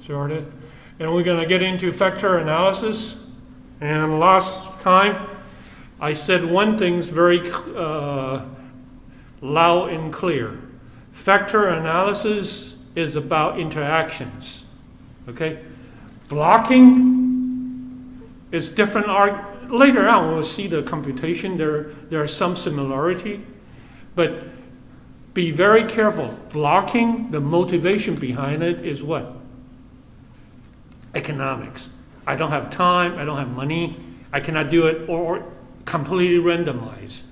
started. And we're going to get into factor analysis. And last time, I said one thing's very loud and clear. Factor analysis is about interactions. Okay? Blocking is different. Later on, we'll see the computation. There are some similarity. But be very careful. Blocking, the motivation behind it is what? Economics. I don't have time, I don't have money, I cannot do it or completely randomize.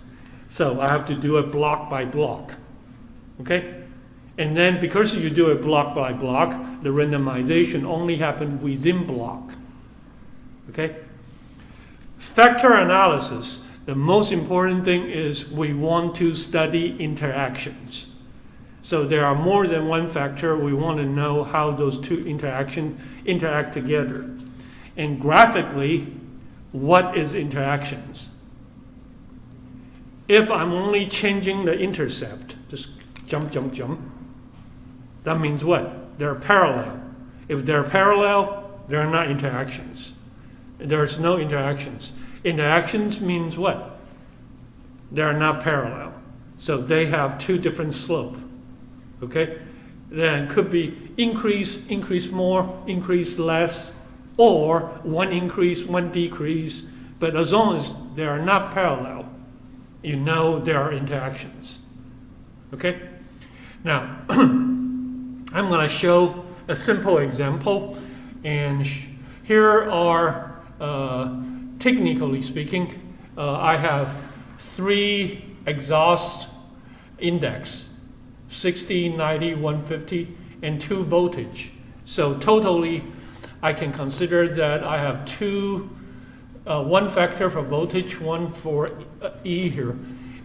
So I have to do it block by block. Okay? And then because you do it block by block, the randomization only happens within block. Okay? Factor analysis, the most important thing is we want to study interactions. So there are more than one factor. We want to know how those two interactions interact together. And graphically, what is interactions? If I'm only changing the intercept, just jump, that means what? They're parallel. If they're parallel, they're not interactions. There's no interactions. Interactions means what? They're not parallel. So they have two different slopes. Okay? Then could be increase more, increase less, or one increase, one decrease. But as long as they are not parallel, you know there are interactions. Okay? Now, I'm going to show a simple example. And here are, technically speaking, I have 3 exhaust index. 60, 90, 150, and 2 voltage. So totally, I can consider that I have 2, 1 factor for voltage, 1 for E here.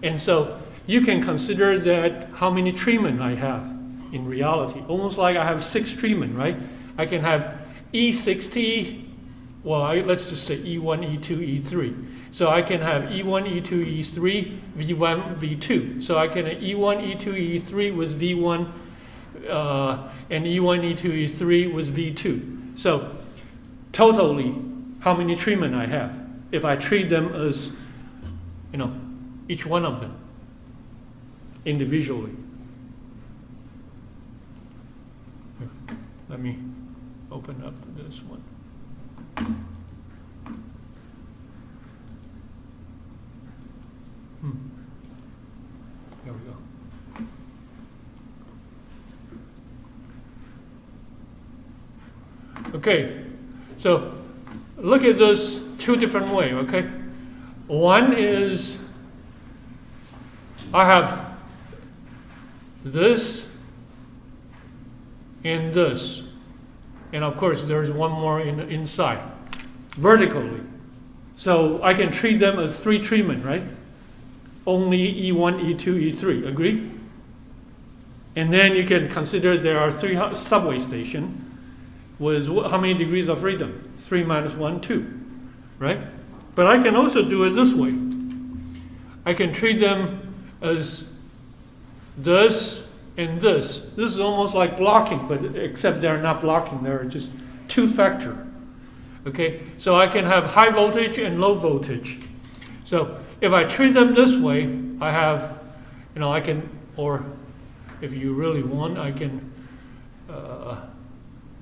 And so you can consider that how many treatment I have in reality. Almost like I have 6 treatment, right? I can have E60, let's just say E1, E2, E3. So I can have E1, E2, E3, V1, V2. So I can have E1, E2, E3 with V1, and E1, E2, E3 with V2. So totally, how many treatment I have? If I treat them as, each one of them individually. Here, let me open up this one. There we go. Okay, so look at this 2 different ways, okay? One is I have this and this. And of course, there's one more inside, vertically. So I can treat them as 3 treatment, right? Only E1, E2, E3, agree? And then you can consider there are 3 subway stations with how many degrees of freedom? 3 minus 1, 2, right? But I can also do it this way. I can treat them as this and this. This is almost like blocking, but except they're not blocking, they're just 2 factor. Okay, so I can have high voltage and low voltage. So if I treat them this way, I have, I can, or if you really want, I can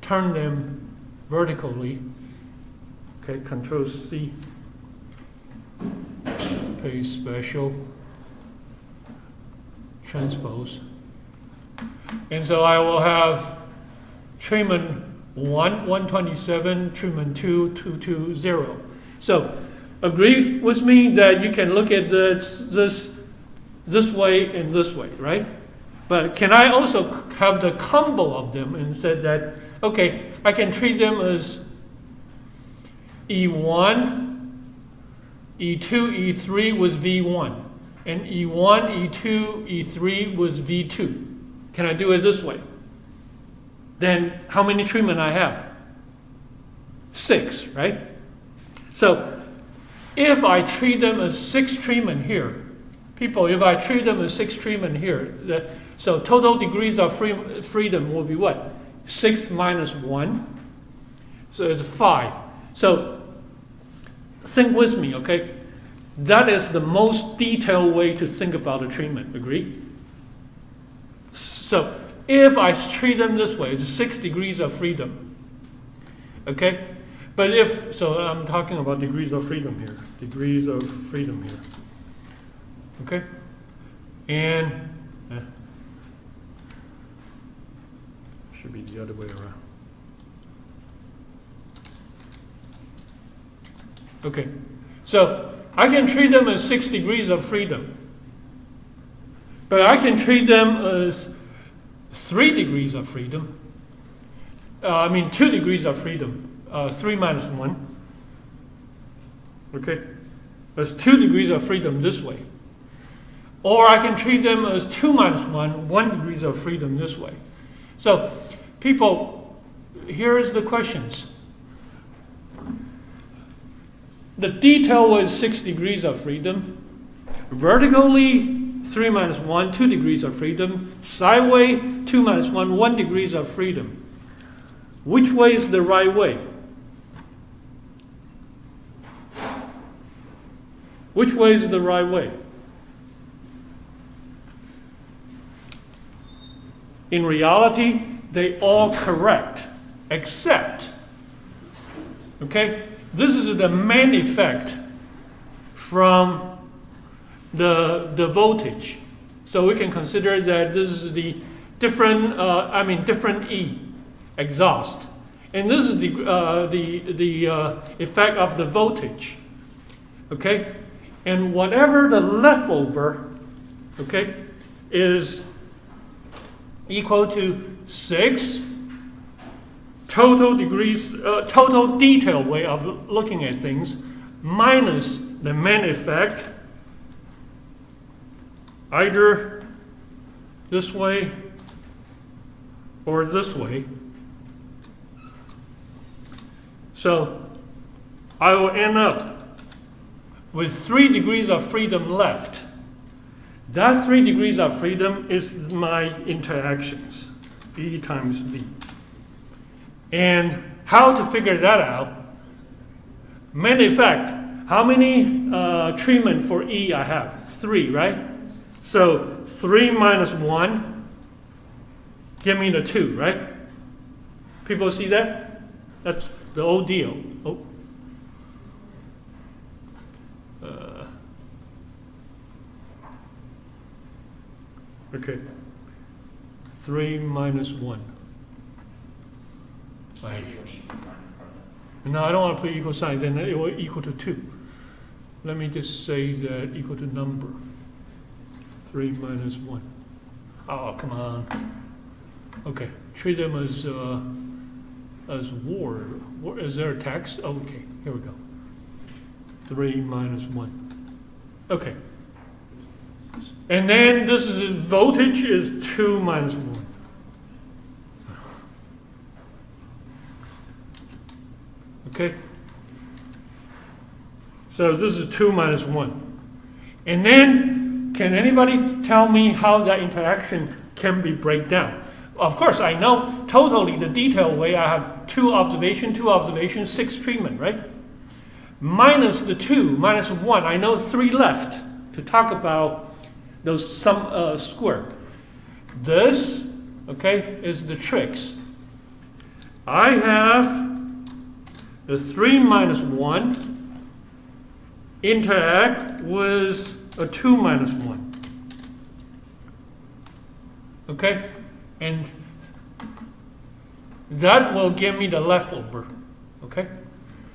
turn them vertically. Okay, Control C. Okay, special transpose. And so I will have treatment 1, 127, treatment 2, 220. So agree with me that you can look at this way and this way, right? But can I also have the combo of them and say that, okay, I can treat them as E1, E2, E3 was V1, and E1, E2, E3 was V2. Can I do it this way? Then how many treatment I have? 6, right? So if I treat them as 6 treatment here, if I treat them as 6 treatment here, so total degrees of freedom will be what? 6 minus 1. So it's 5. So think with me, okay? That is the most detailed way to think about the treatment, agree? So if I treat them this way, it's 6 degrees of freedom, okay? But if, so I'm talking about degrees of freedom here, degrees of freedom here, okay? And should be the other way around. Okay, so I can treat them as 6 degrees of freedom, but I can treat them as 3 degrees of freedom. 2 degrees of freedom. 3 minus 1. Okay, that's 2 degrees of freedom this way. Or I can treat them as 2 minus 1 degrees of freedom this way. So, people, here is the questions. The detail was 6 degrees of freedom. Vertically, 3 minus 1, 2 degrees of freedom. Sideways, 2 minus 1 degrees of freedom. Which way is the right way? Which way is the right way? In reality, they all correct, except, okay, this is the main effect from the voltage. So we can consider that this is the different E exhaust, and this is the effect of the voltage. Okay, and whatever the leftover, okay, is equal to 6 total degrees, total detail way of looking at things, minus the main effect, either this way or this way. So I will end up with 3 degrees of freedom left. That 3 degrees of freedom is my interactions, E times B. And how to figure that out? Main effect, how many treatment for E I have? 3, right? So 3 minus 1, give me the 2, right? People see that? That's the old deal. Oh. Okay. 3 minus 1. Right. No, I don't want to put equal signs, then it will equal to 2. Let me just say that equal to number. 3 minus 1. Oh, come on. Okay, treat them as word. Is there a text? Oh, okay, here we go. 3 minus 1. Okay. And then this is voltage is 2 minus 1. Okay? So this is 2 minus 1. And then, can anybody tell me how that interaction can be break down? Of course, I know totally the detailed way. I have 2 observations, 6 treatment, right? Minus the 2, minus 1. I know 3 left to talk about those some square. This, okay, is the tricks. I have the 3 minus 1 interact with a 2 minus 1. Okay? And that will give me the leftover. Okay?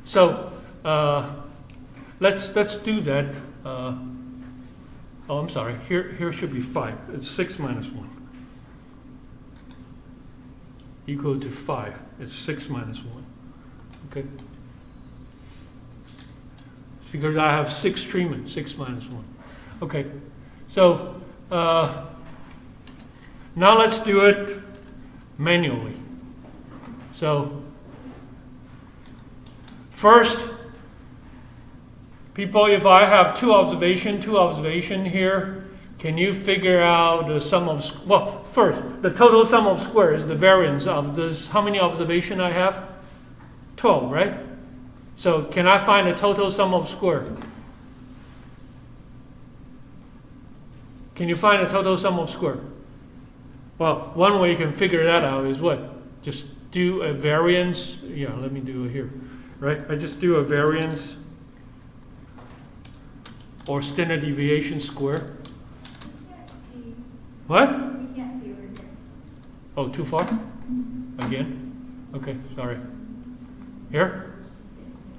So let's do that. Oh, I'm sorry. Here should be 5. It's 6 minus 1. Equal to 5. It's 6 minus 1. Okay? Because I have 6 treatment, 6 minus 1. Okay. So now let's do it manually. So first, people, if I have 2 observation here, Can you figure out the sum of, well, first, the total sum of squares is the variance of this, how many observations I have? 12, right? So can I find the total sum of square? Can you find the total sum of square? Well, one way you can figure that out is what? Just do a variance. Yeah, let me do it here. Right? I just do a variance or standard deviation square. What? You can't see over here. Oh, too far? Again? Okay, sorry. Here?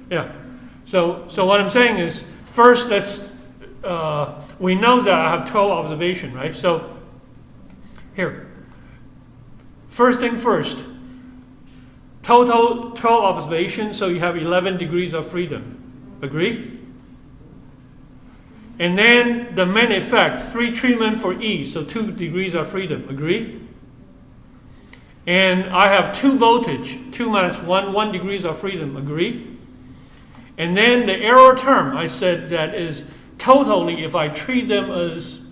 Yeah. So what I'm saying is, first let's, we know that I have 12 observations, right? So, here. First thing first. Total 12 observations, so you have 11 degrees of freedom. Agree? And then the main effect, 3 treatment for E, so 2 degrees of freedom. Agree? And I have 2 voltage, 2 minus 1, 1 degrees of freedom. Agree? And then the error term, I said that is totally, if I treat them as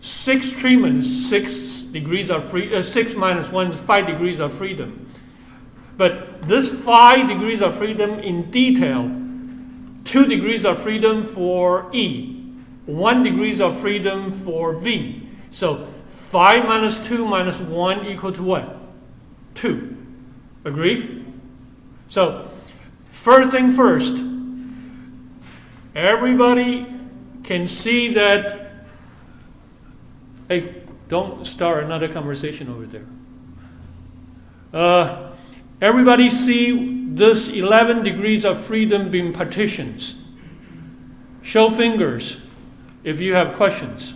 6 treatments, 6 degrees of freedom, 6 minus 1 is 5 degrees of freedom. But this 5 degrees of freedom in detail, 2 degrees of freedom for E, 1 degrees of freedom for V. So 5 minus 2 minus 1 equal to what? 2. Agree? So first thing first, everybody can see that, hey, don't start another conversation over there. Everybody see this 11 degrees of freedom being partitions. Show fingers if you have questions.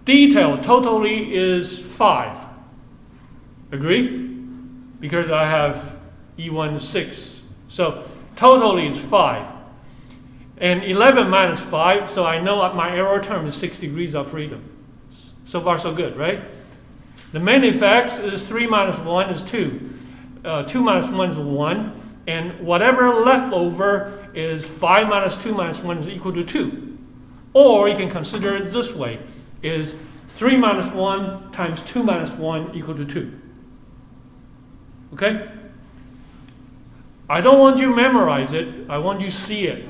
Detail totally is 5. Agree? Because I have E1 6. So totally is 5. And 11 minus 5, so I know my error term is 6 degrees of freedom. So far so good, right? The main effects is 3 minus 1 is 2. 2 minus 1 is 1. And whatever left over is 5 minus 2 minus 1 is equal to 2. Or you can consider it this way, is 3 minus 1 times 2 minus 1 equal to 2. Okay? I don't want you to memorize it. I want you to see it.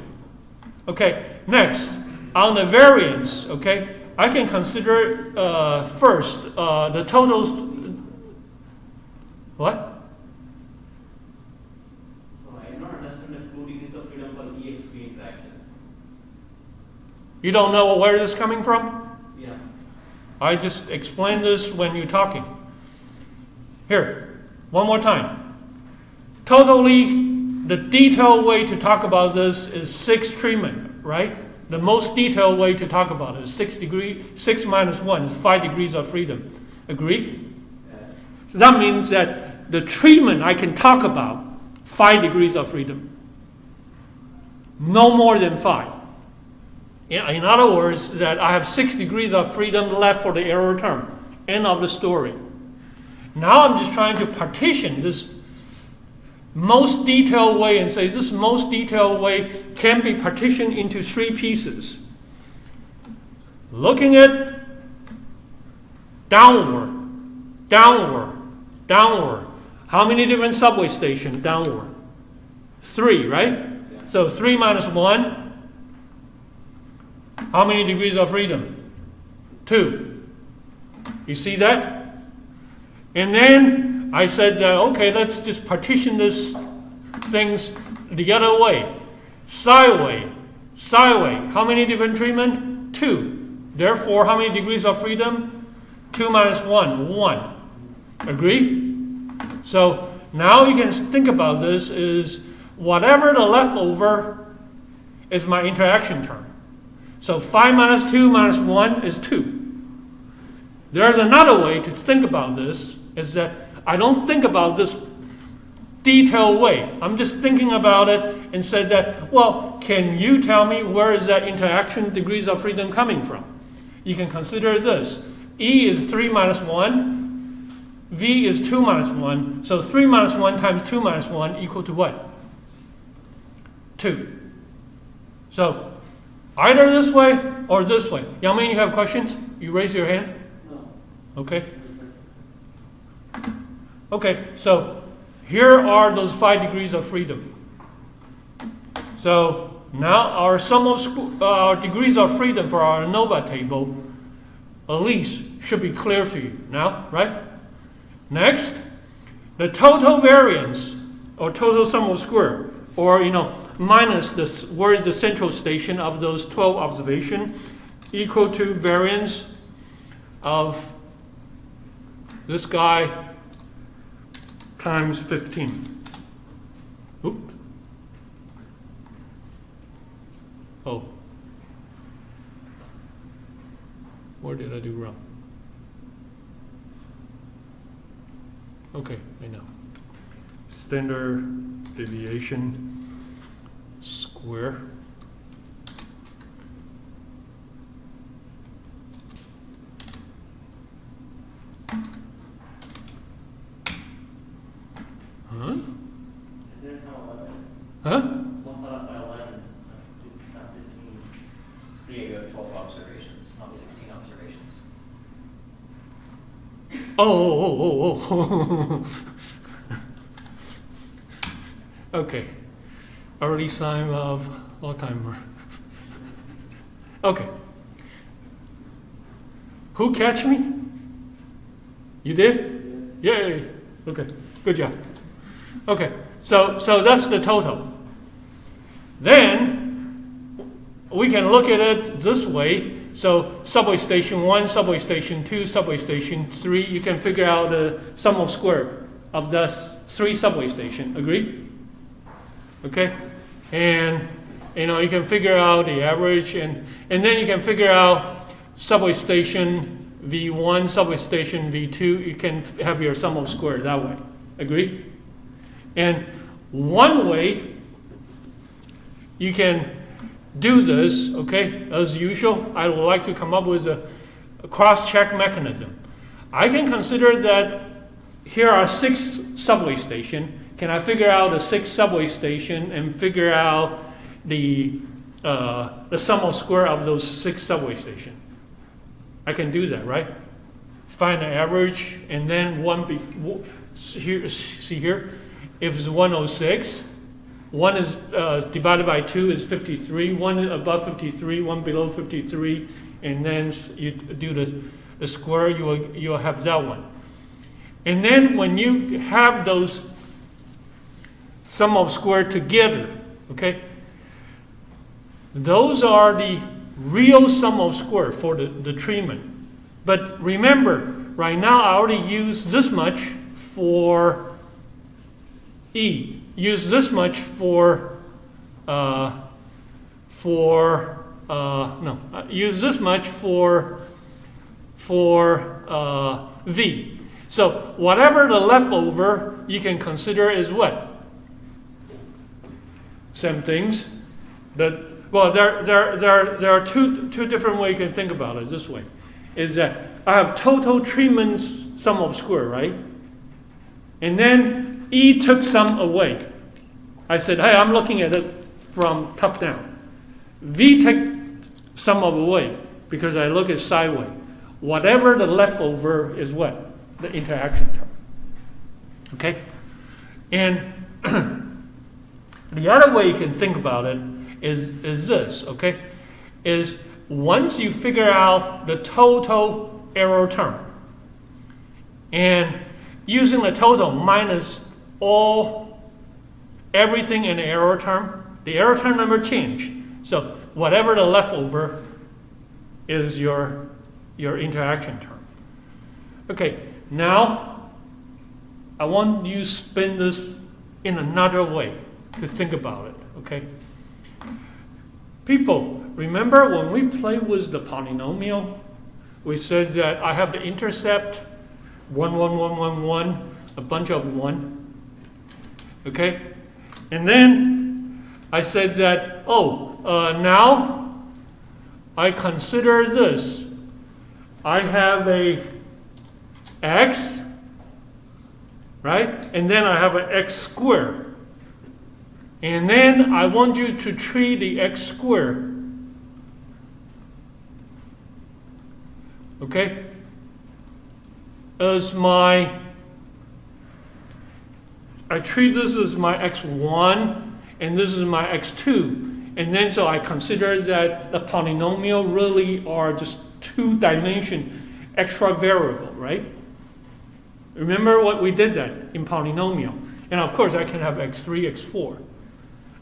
Okay, next, on the variance, okay, I can consider first the totals. What? So I do not understand the 2 degrees of freedom for EXP interaction. You don't know where this is coming from? Yeah. I just explained this when you're talking. Here, one more time. Totally, the detailed way to talk about this is 6 treatment, right? The most detailed way to talk about it is 6 minus 1 is 5 degrees of freedom. Agree? Yeah. So that means that the treatment I can talk about, 5 degrees of freedom. No more than 5. In other words, that I have 6 degrees of freedom left for the error term. End of the story. Now I'm just trying to partition this most detailed way and say this most detailed way can be partitioned into 3 pieces. Looking at downward, downward, downward. How many different subway stations downward? 3, right? Yeah. So 3 minus 1. How many degrees of freedom? 2. You see that? And then I said, okay, let's just partition this things the other way. Sideway, sideway. How many different treatment? 2. Therefore, how many degrees of freedom? 2 minus 1, 1. Agree? So now you can think about this is whatever the leftover is my interaction term. So 5 minus 2 minus 1 is 2. There's another way to think about this, is that I don't think about this detailed way. I'm just thinking about it and said that, well, can you tell me where is that interaction degrees of freedom coming from? You can consider this. E is 3 minus 1. V is 2 minus 1. So 3 minus 1 times 2 minus 1 equal to what? 2. So either this way or this way. Yang Ming, you have questions? You raise your hand? No. Okay. Okay, so here are those 5 degrees of freedom. So now our sum of our degrees of freedom for our ANOVA table at least should be clear to you now, right? Next, the total variance or total sum of square, or minus this, where is the central station of those 12 observations, equal to variance of this guy times 15. Oop. Oh. Where did I do wrong? Okay, I know. Standard deviation square. Huh? Isn't how 11? Huh? 1 cut by 11, not 15. Yeah, you have 12 observations, not 16 observations. Oh. Okay. Early sign of Alzheimer. Okay. Who catch me? You did? Yay. Okay. Good job. Okay. So that's the total. Then we can look at it this way. So subway station 1, subway station 2, subway station 3, you can figure out the sum of square of the 3 subway stations. Agree? Okay? And you can figure out the average, and then you can figure out subway station V1, subway station V2. You can have your sum of square that way. Agree? And one way you can do this, okay, as usual, I would like to come up with a cross-check mechanism. I can consider that here are 6 subway stations. Can I figure out the 6 subway station and figure out the sum of square of those 6 subway stations? I can do that, right? Find the average, and then here, see here, if it's 106, 1 is divided by 2 is 53, 1 above 53, 1 below 53, and then you do the square, you'll have that one. And then when you have those sum of square together, okay, those are the real sum of square for the treatment. But remember, right now I already used this much for E. Use this much use this much for V. So whatever the leftover, you can consider as what? Same things. There are two different ways you can think about it. This way is that I have total treatment sum of square, right? And then E took some away. I said, hey, I'm looking at it from top down. V take some of away because I look at sideways. Whatever the leftover is what? The interaction term. Okay? And the other way you can think about it is this, okay? Is once you figure out the total error term, and using the total minus everything in the error term, the error term number changed. So whatever the leftover is your interaction term. Okay, now I want you to spin this in another way to think about it, okay? People, remember when we played with the polynomial, we said that I have the intercept 1, 1, 1, 1, 1, a bunch of 1, okay? And then I said that, now I consider this. I have a x, right? And then I have an x squared. And then I want you to treat the x squared. Okay? I treat this as my x1, and this is my x2. And then so I consider that the polynomial really are just two-dimension extra variable, right? Remember what we did that in polynomial. And of course I can have x3, x4.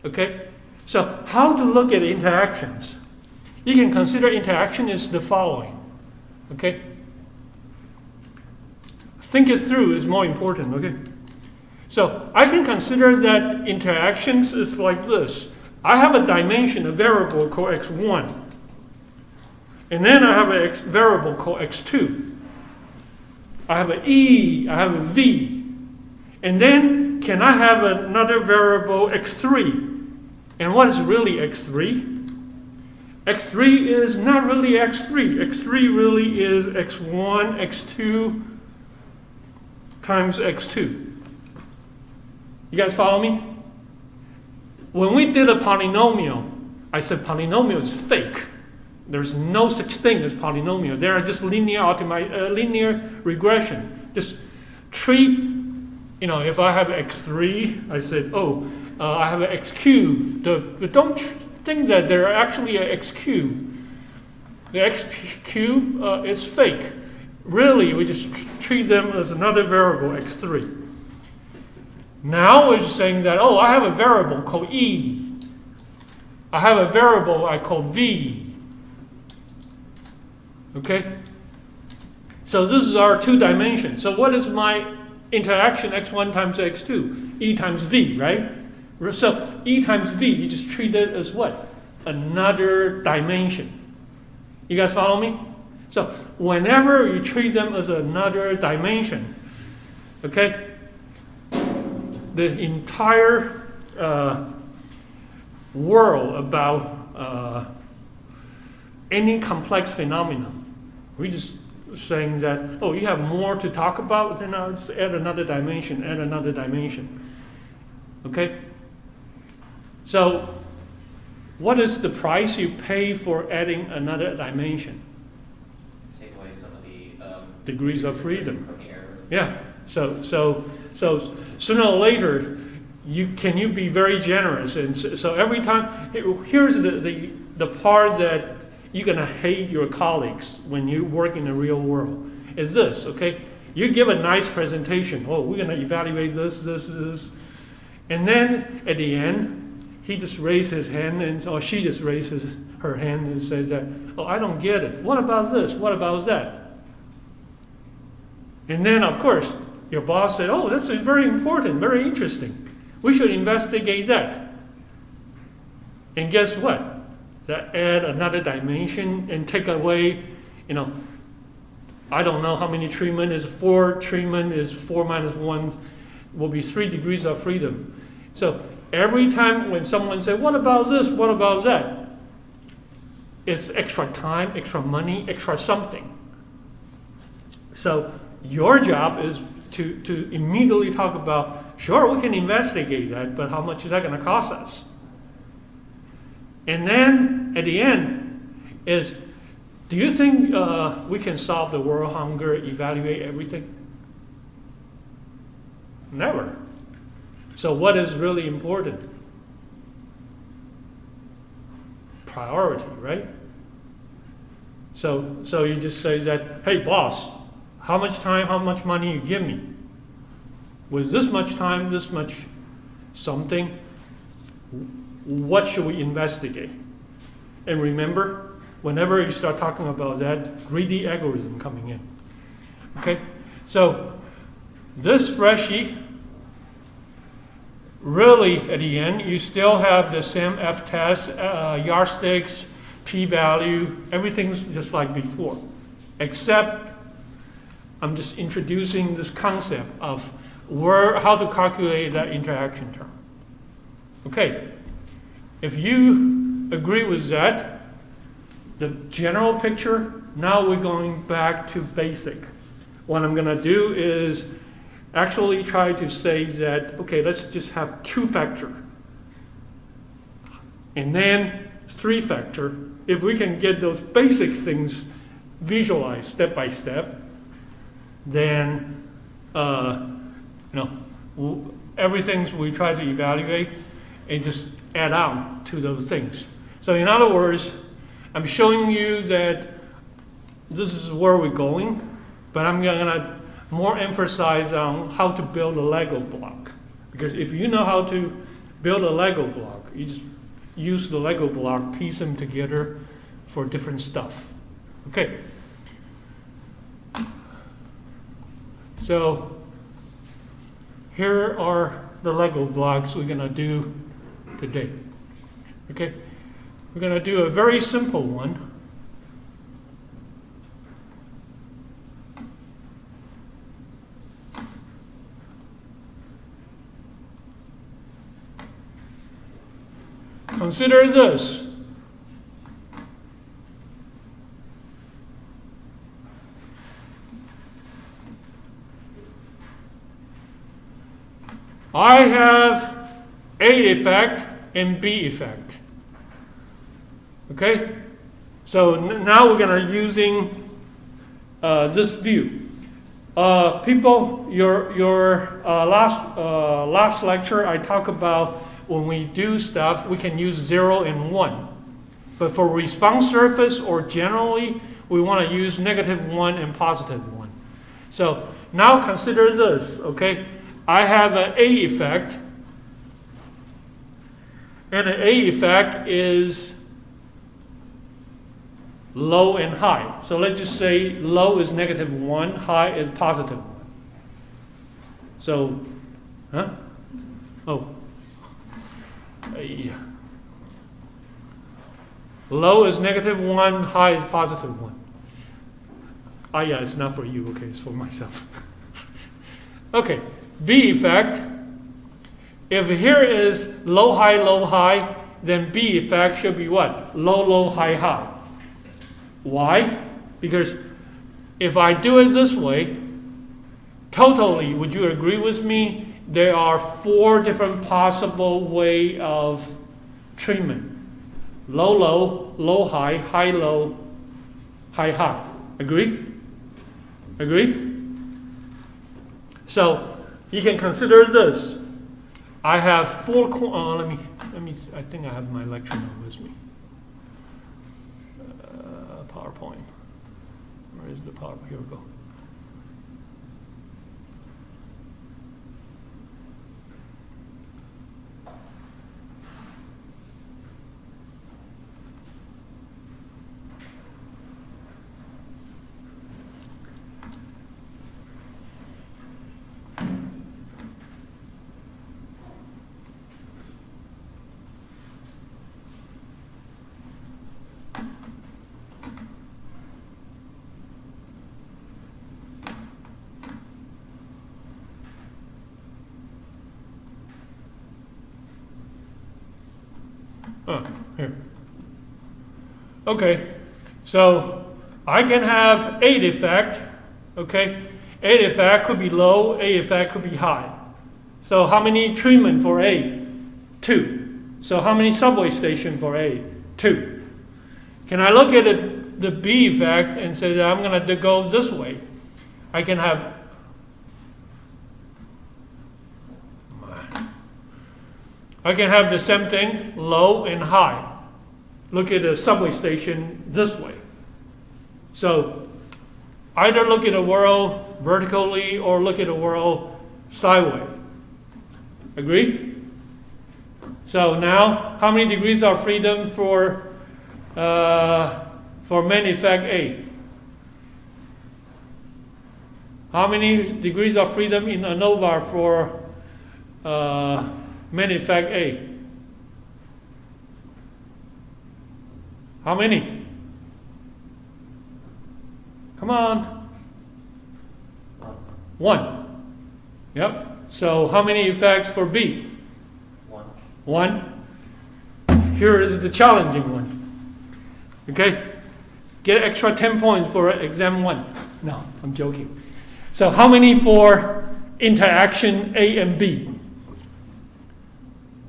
Okay? So how to look at interactions? You can consider interaction is the following. Okay? Think it through is more important, okay? So I can consider that interactions is like this. I have a dimension, a variable called x1. And then I have a variable called x2. I have an e, I have a v. And then can I have another variable x3? And what is really x3? x3 is not really x3. x3 really is x1, x2 times x2. You guys follow me? When we did a polynomial, I said polynomial is fake. There's no such thing as polynomial. They are just linear regression. Just treat, if I have x3, I said, I have an x cubed. But don't think that they're actually an x cubed. The x cubed is fake. Really, we just treat them as another variable, x3. Now we're just saying that, I have a variable called e. I have a variable I call v. Okay? So this is our two dimensions. So what is my interaction x1 times x2? E times v, right? So e times v, you just treat it as what? Another dimension. You guys follow me? So whenever you treat them as another dimension, okay, the entire world about any complex phenomenon, we just saying that, you have more to talk about, then I'll just add another dimension, Okay? So what is the price you pay for adding another dimension? Take away some of the degrees of freedom. From the error. Yeah. So sooner or later, can you be very generous? And so every time, here's the part that you're gonna hate your colleagues when you work in the real world. Is this, okay? You give a nice presentation. We're gonna evaluate this, and then at the end, he just raises his hand, or she just raises her hand and says that, I don't get it. What about this? What about that? And then, of course, your boss said, that's very important, very interesting. We should investigate that. And guess what? That add another dimension and take away, I don't know how many treatment is 4. Treatment is 4 minus 1 will be 3 degrees of freedom. So every time when someone says, what about this? What about that? It's extra time, extra money, extra something. So your job is to immediately talk about, sure, we can investigate that, but how much is that going to cost us? And then at the end is, do you think we can solve the world hunger, evaluate everything? Never. So what is really important? Priority, right? So you just say that, hey boss, how much time, how much money you give me? With this much time, this much something, what should we investigate? And remember, whenever you start talking about that, greedy egoism coming in. Okay? So this spreadsheet, really at the end, you still have the same f-test, yardsticks, p-value, everything's just like before. Except I'm just introducing this concept of how to calculate that interaction term. Okay, if you agree with that, the general picture, now we're going back to basic. What I'm going to do is actually try to say that, okay, let's just have two factor. and then 3 factor. If we can get those basic things visualized step by step, then everything we try to evaluate and just add on to those things. So in other words, I'm showing you that this is where we're going, but I'm going to more emphasize on how to build a Lego block. Because if you know how to build a Lego block, you just use the Lego block, piece them together for different stuff. Okay. So here are the Lego blocks we're going to do today. Okay. We're going to do a very simple one. Consider this. I have A effect and B effect. Okay? So now we're going to using this view. People, your last lecture, I talked about when we do stuff, we can use 0 and 1. But for response surface or generally, we want to use -1 and +1. So now consider this, okay? I have an A effect, and an A effect is low and high. So let's just say low is -1, high is +1. So, low is -1, high is +1. Yeah, it's not for you, okay, it's for myself. Okay, B effect. If here is low, high, then B effect should be what? Low, low, high, high. Why? Because if I do it this way, totally, would you agree with me? There are 4 different possible way of treatment. Low, low, low, high, low, high. Agree? Agree? So you can consider this. I have 4 let me I think I have my lecture note with me. PowerPoint. Where is the PowerPoint? Here we go. Here. Okay, so I can have A effect, okay? A effect could be low, A effect could be high. So how many treatment for A? 2. So how many subway station for A? 2. Can I look at the B effect and say that I'm going to go this way? I can have the same thing, low and high. Look at the subway station this way. So either look at the world vertically or look at the world sideways. Agree? So now, how many degrees of freedom for main effect A? How many degrees of freedom in ANOVA for main effect A? How many? Come on. 1. Yep. So how many effects for B? 1. Here is the challenging one. Okay? Get extra 10 points for exam 1. No, I'm joking. So how many for interaction A and B?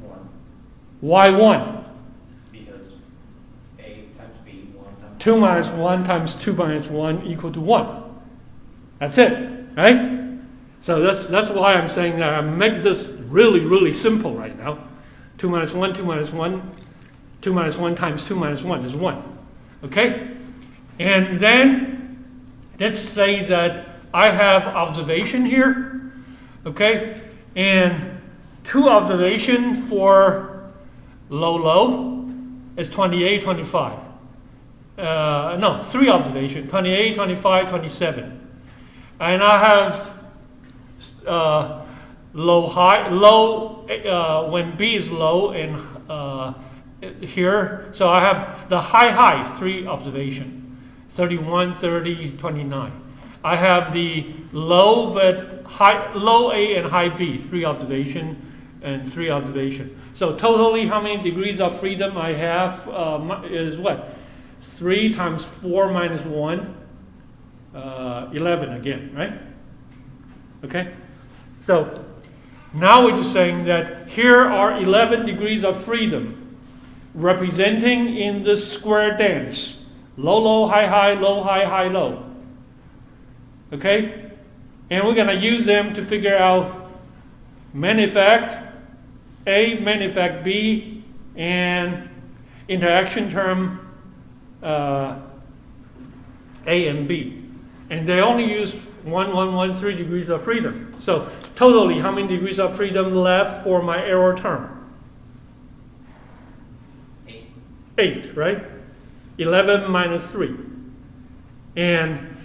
1. Why 1? 2 minus 1 times 2 minus 1 equal to 1. That's it, right? So that's why I'm saying that I make this really, really simple right now. 2 minus 1, 2 minus 1, 2 minus 1 times 2 minus 1 is 1. Okay? And then let's say that I have observation here. Okay? And 2 observation for low is 28, 25. No, 3 observation, 28, 25, 27. And I have low, when B is low and here, so I have the high, 3 observation, 31, 30, 29. I have the low but low A and high B, 3 observation and 3 observation. So totally how many degrees of freedom I have is what? 3 times 4 minus 1, 11 again, right? Okay? So now we're just saying that here are 11 degrees of freedom representing in this square dance. Low, high, low, high, low. Okay? And we're going to use them to figure out main effect A, main effect B, and interaction term A and B. And they only use 3 degrees of freedom. So totally, how many degrees of freedom left for my error term? 8, right? 11 minus 3. And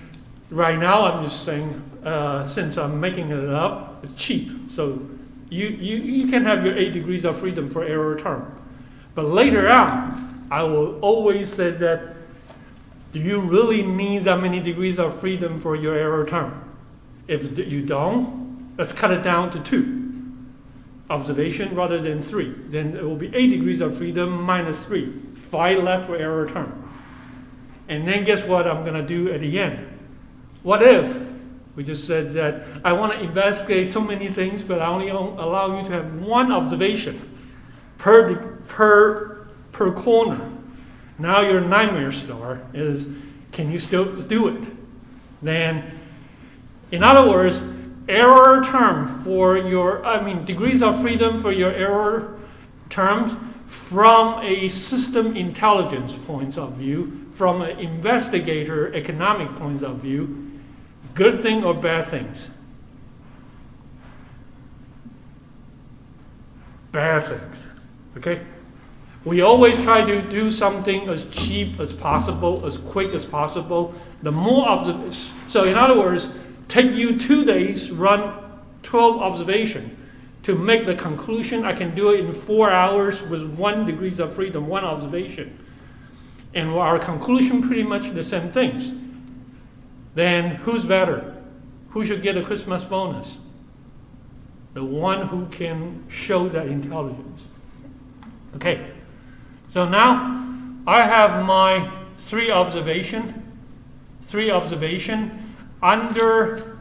right now I'm just saying, since I'm making it up, it's cheap. So you can have your 8 degrees of freedom for error term. But later on, I will always say that, do you really need that many degrees of freedom for your error term? If you don't, let's cut it down to 2 observation rather than 3. Then it will be 8 degrees of freedom minus 3. 5 left for error term. And then guess what I'm going to do at the end? What if we just said that I want to investigate so many things, but I only allow you to have 1 observation per corner. Now your nightmare star is, can you still do it? Then, in other words, error term for your, degrees of freedom for your error terms from a system intelligence point of view, from an investigator economic point of view, good thing or bad things? Bad things, okay? We always try to do something as cheap as possible, as quick as possible. The more observations. So in other words, take you 2 days, run 12 observations to make the conclusion. I can do it in 4 hours with 1 degrees of freedom, 1 observation. And our conclusion pretty much the same things. Then who's better? Who should get a Christmas bonus? The one who can show that intelligence. Okay. So now I have my 3 observation under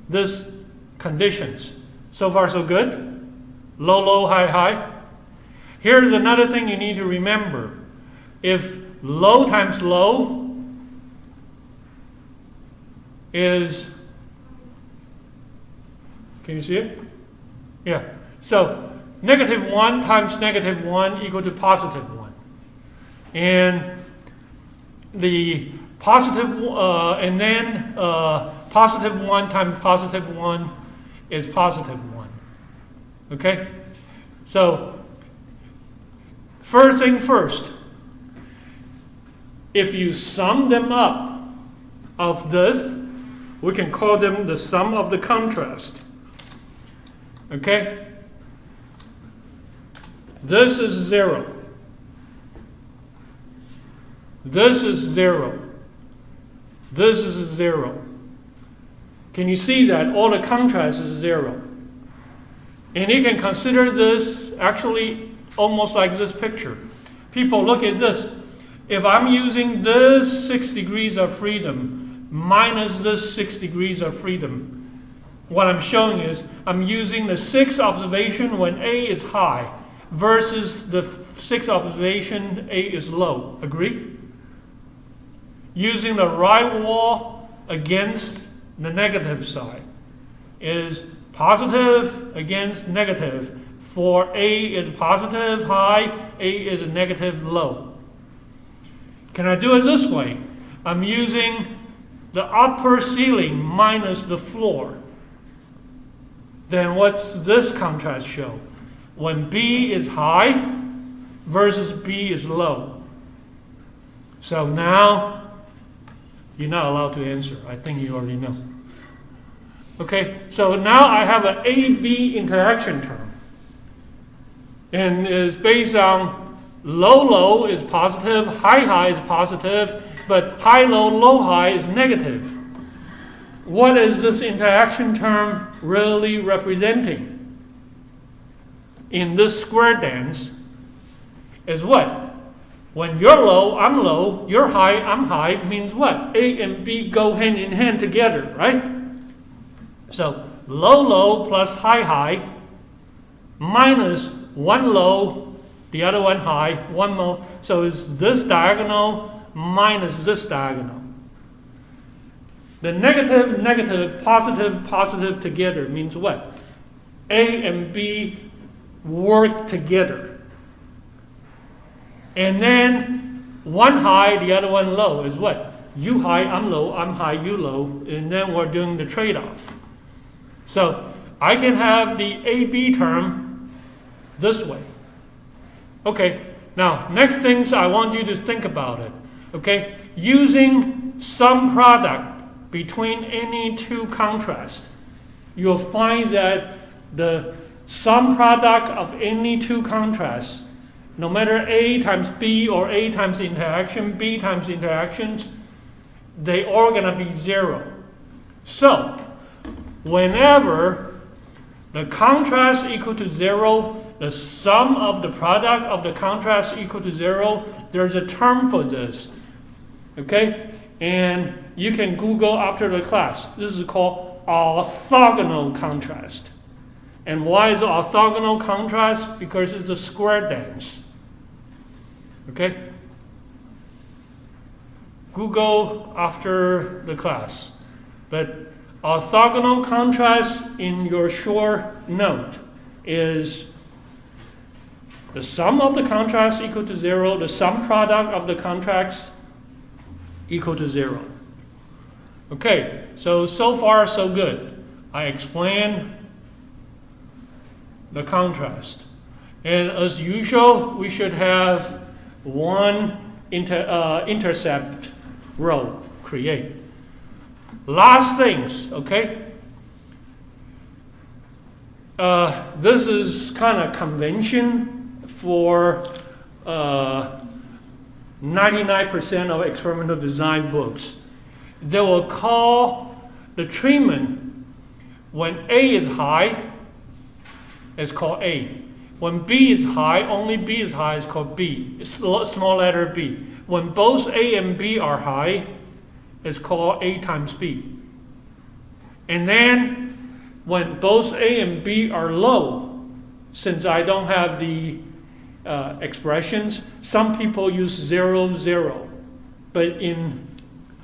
this conditions. So far so good? Low, high. Here's another thing you need to remember. If low times low is, can you see it? Yeah. So -1 times -1 equal to +1. And the positive, and then +1 times +1 is +1. Okay? So, first thing first, if you sum them up of this, we can call them the sum of the contrast. Okay? This is 0. This is 0. This is 0. Can you see that? All the contrast is 0. And you can consider this actually almost like this picture. People look at this. If I'm using this 6 degrees of freedom minus this 6 degrees of freedom, what I'm showing is I'm using the 6 observation when A is high versus the sixth observation, A is low. Agree? Using the right wall against the negative side is positive against negative. For A is positive high, A is a negative low. Can I do it this way? I'm using the upper ceiling minus the floor. Then what's this contrast show? When B is high versus B is low. So now you're not allowed to answer. I think you already know. Okay, so now I have an A-B interaction term. And it's based on low-low is positive, high-high is positive, but high-low, low-high is negative. What is this interaction term really representing? In this square dance is what? When you're low, I'm low, you're high, I'm high, means what? A and B go hand in hand together, right? So low-low plus high-high minus one low, the other one high, one low. So it's this diagonal minus this diagonal. The negative, negative, positive, positive together means what? A and B work together. And then one high, the other one low is what? You high, I'm low, I'm high, you low. And then we're doing the trade-off. So I can have the AB term this way. Okay, now next things I want you to think about it. Okay, using some product between any two contrasts, you'll find that the sum product of any two contrasts, no matter A times B or A times interaction, B times interactions, they all gonna be 0. So whenever the contrast equal to 0, the sum of the product of the contrast equal to 0, there's a term for this. Okay? And you can Google after the class. This is called orthogonal contrast. And why is it orthogonal contrast? Because it's a square dance. Okay? Google after the class. But orthogonal contrast in your short note is the sum of the contrast equal to 0, the sum product of the contrasts equal to 0. Okay, so far so good. I explained the contrast. And as usual, we should have one intercept row create. Last things, okay? This is kind of convention for 99% of experimental design books. They will call the treatment when A is high, it's called A. When B is high, only B is high, it's called B. It's small letter B. When both A and B are high, it's called A times B. And then when both A and B are low, since I don't have the expressions, some people use 0, 0. But in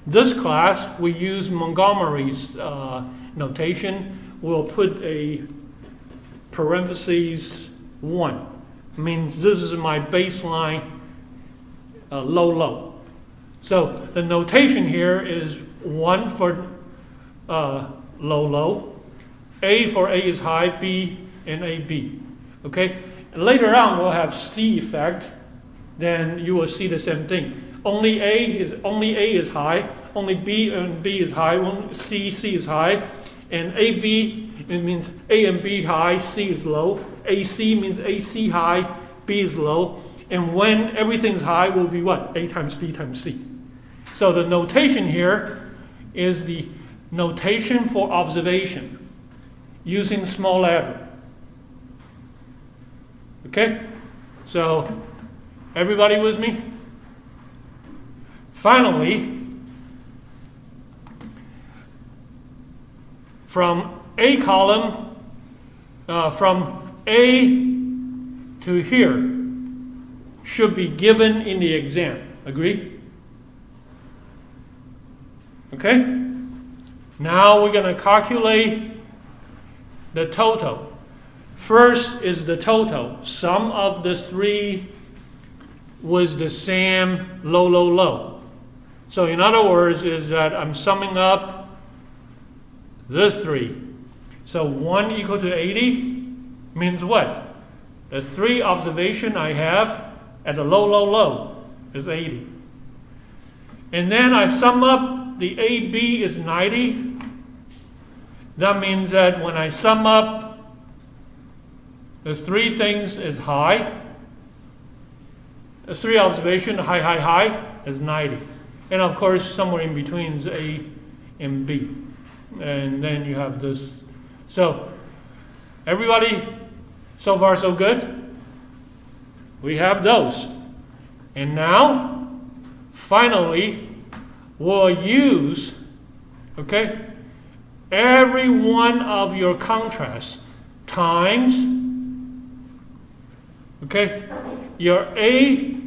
this class, we use Montgomery's notation. We'll put a parentheses 1. Means this is my baseline low, low. So the notation here is 1 for low, low. A for A is high, B and AB. Okay? Later on, we'll have C effect. Then you will see the same thing. Only A is high. Only B and B is high. Only C is high. And AB, it means A and B high, C is low. AC means AC high, B is low. And when everything's high, will be what? A times B times C. So the notation here is the notation for observation using small letter. Okay? So, everybody with me? Finally, from A column, from A to here should be given in the exam. Agree? Okay? Now we're going to calculate the total. First is the total. Sum of the three was the same low, low, low. So in other words is that I'm summing up the three. So 1 equal to 80 means what? The three observation I have at the low, low, low is 80. And then I sum up the AB is 90. That means that when I sum up the three things is high. The three observation, high, high, high, is 90. And of course, somewhere in between is A and B. And then you have this. So, everybody, so far so good? We have those. And now, finally, we'll use, okay, every one of your contrasts times, okay, your A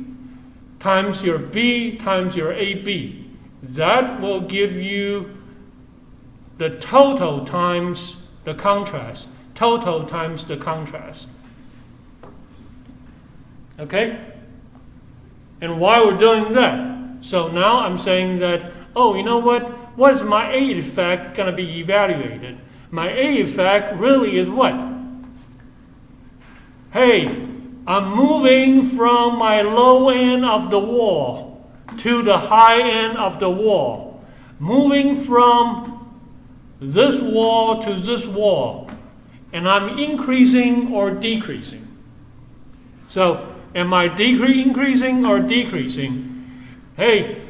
times your B times your AB. That will give you the total times the contrast. Total times the contrast. Okay? And why we're doing that? So now I'm saying that, oh, you know what? What is my A effect going to be evaluated? My A effect really is what? Hey, I'm moving from my low end of the wall to the high end of the wall. Moving from this wall to this wall. And I'm increasing or decreasing. So, am I increasing or decreasing? Hey,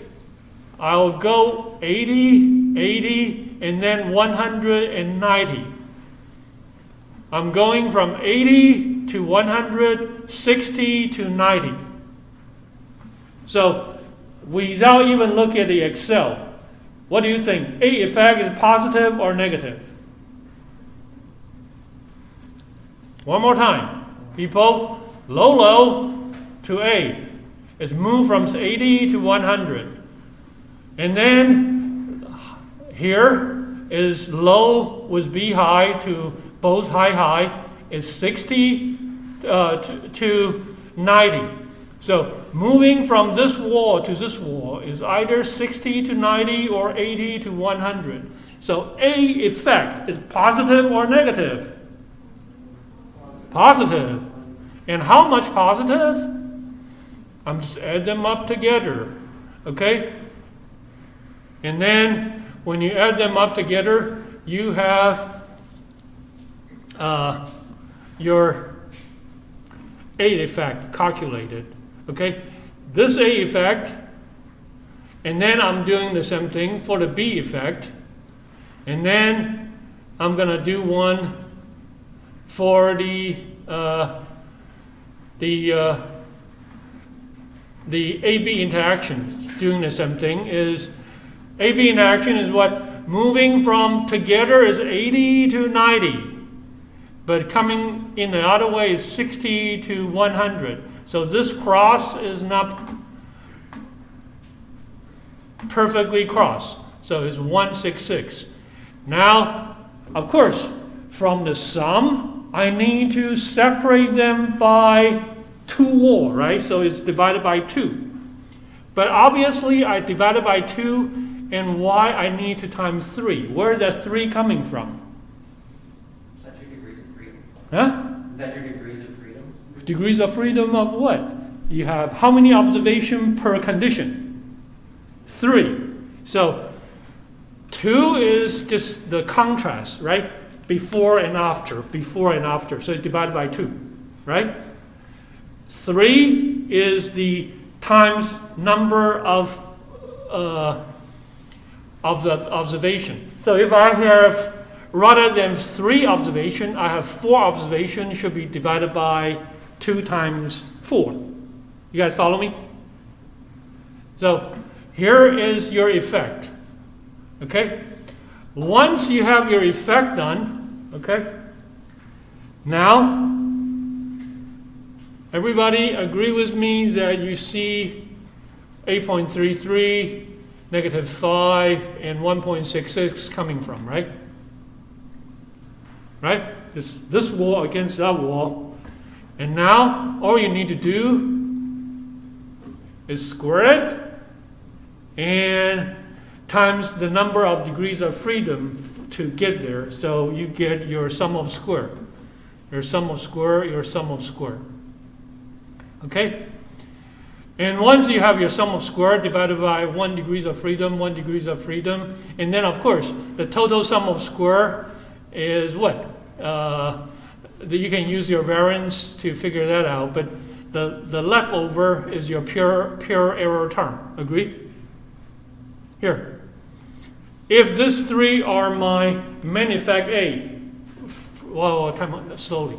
I'll go 80, 80, and then 190. I'm going from 80 to 100, 60 to 90. So, without even looking at the Excel, what do you think? A effect is positive or negative? One more time. People, low, low to A. It's moved from 80 to 100. And then here is low with B high to both high, high. It's 60 to 90. So moving from this wall to this wall is either 60 to 90 or 80 to 100. So A effect is positive or negative? Positive. And how much positive? I'm just add them up together. Okay? And then when you add them up together, you have your A effect calculated. Okay? This A effect, and then I'm doing the same thing for the B effect. And then I'm going to do one for the AB interaction. Doing the same thing is AB interaction is what? Moving from together is 80 to 90. But coming in the other way is 60 to 100. So this cross is not perfectly crossed. So it's 166. Now, of course, from the sum, I need to separate them by 2 walls, right? So it's divided by 2. But obviously, I divided by 2, and why I need to times 3. Where is that 3 coming from? Is that your degrees of freedom? Huh? Is that your degrees of freedom? Degrees of freedom of what? You have how many observations per condition? 3. So 2 is just the contrast, right? Before and after, before and after. So it's divided by 2, right? 3 is the times number of the observation. So if I have, rather than 3 observation, I have 4 observation, should be divided by 2 times 4. You guys follow me? So here is your effect. Okay? Once you have your effect done, okay, now Everybody agree with me that you see 8.33, -5, and 1.66 coming from, right? Right? This wall against that wall. And now, all you need to do is square it and times the number of degrees of freedom to get there. So you get your sum of square. Your sum of square, your sum of square. Okay? And once you have your sum of square divided by 1 degrees of freedom, 1 degrees of freedom, and then of course, the total sum of square is what? You can use your variance to figure that out, but the leftover is your pure error term. Agree? Here. If these three are my main effect A, well, time on slowly.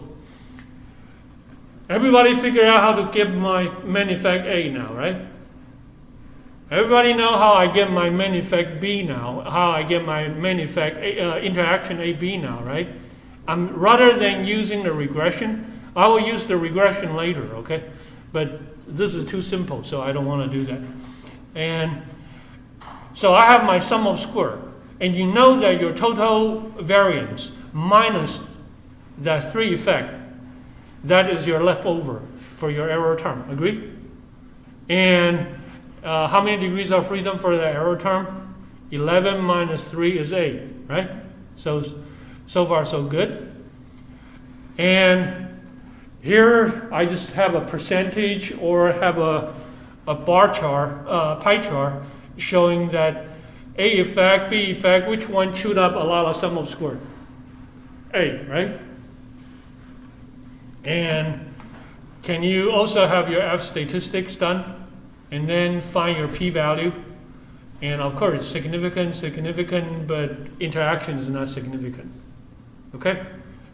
Everybody figure out how to get my main effect A now, right? Everybody know how I get my main effect B now, how I get my main effect interaction AB now, right? Rather than using the regression, I will use the regression later, okay? But this is too simple, so I don't want to do that. And so I have my sum of square. And you know that your total variance minus that 3 effect, that is your leftover for your error term. Agree? And how many degrees of freedom for the error term? 11 minus 3 is 8, right? So far so good. And here I just have a percentage or have a bar chart, pie chart, showing that A effect, B effect, which one chewed up a lot of sum of square? A, right? And can you also have your F statistics done? And then find your p-value. And of course, significant, but interaction is not significant. Okay?